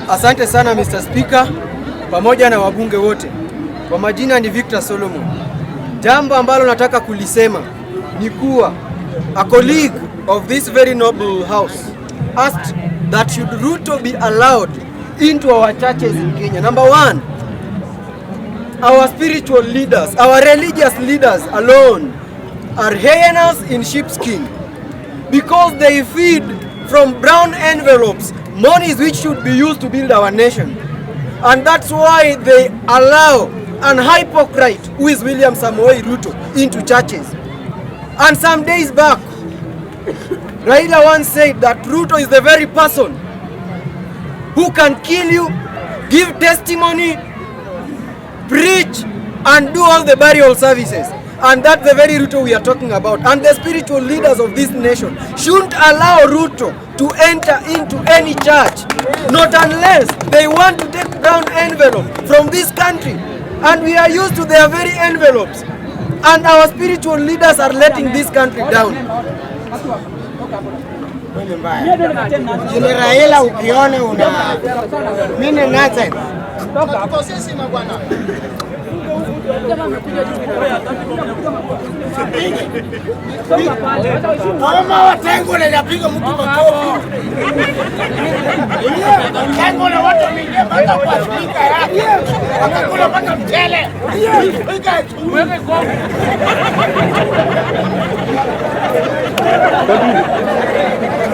Asante sana Mr. Speaker, pamoja na wabunge wote. Kwa majina ni Victor Solomon. Jambo ambalo nataka kulisema ni kuwa a colleague of this very noble house asked that should Ruto be allowed into our churches in Kenya. Number one, our spiritual leaders, our religious leaders alone are hyenas in sheepskin because they feed from brown envelopes monies which should be used to build our nation. And that's why they allow an hypocrite who is William Samoei Ruto into churches. And some days back, Raila once said that Ruto is the very person who can kill you, give testimony, preach, and do all the burial services. And that's the very Ruto we are talking about. And the spiritual leaders of this nation shouldn't allow Ruto to enter into any church, not unless they want to take brown envelope from this country. And we are used to their very envelopes. And our spiritual leaders are letting this country down. Jini Raila ukione una mine nate kama watengo na yapiga mtu makofi watengo na watu mingi mpaka kwa spika yake wakakula mpaka mchele.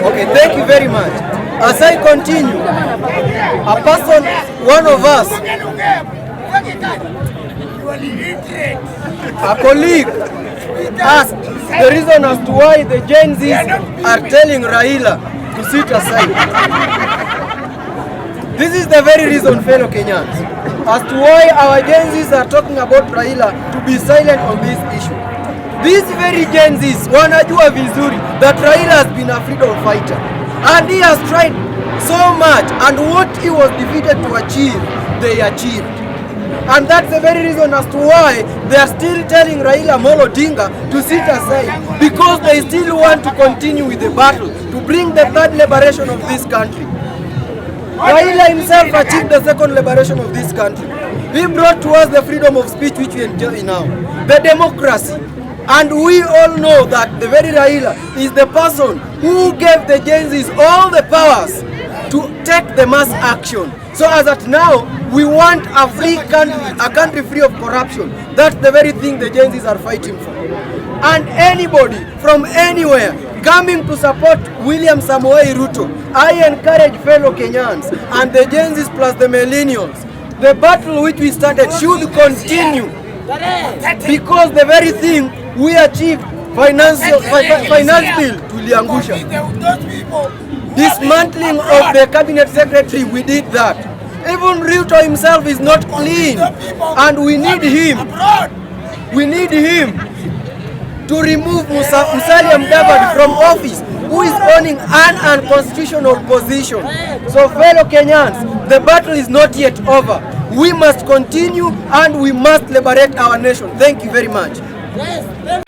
Okay, thank you very much. As I continue, a person, one of us, a colleague asked the reason as to why the GenZs are telling Raila to sit aside. This is the very reason, fellow Kenyans, as to why our GenZs are talking about Raila to be silent on this issue. These very GenZs wanajua vizuri that Raila has been a freedom fighter and he has tried so much, and what he was defeated to achieve, they achieved. And that's the very reason as to why they are still telling Raila odinga to sit aside, because they still want to continue with the battle to bring the third liberation of this country. Raila himself achieved the second liberation of this country. He brought to us the freedom of speech which we enjoy now, the democracy. And we all know that the very Raila is the person who gave the GenZs all the powers to take the mass action. So as at now, we want a free country, a country free of corruption. That's the very thing the GenZs are fighting for. And anybody from anywhere coming to support William Samoei Ruto, I encourage fellow Kenyans and the GenZs plus the millennials, the battle which we started should continue, because the very thing we achieved, finance bill tuliangusha. Dismantling of the cabinet secretary, we did that. Even Ruto himself is not clean, and we need him. We need him to remove Musalia Mudavadi from office, who is owning an unconstitutional position. So fellow Kenyans, the battle is not yet over. We must continue and we must liberate our nation. Thank you very much.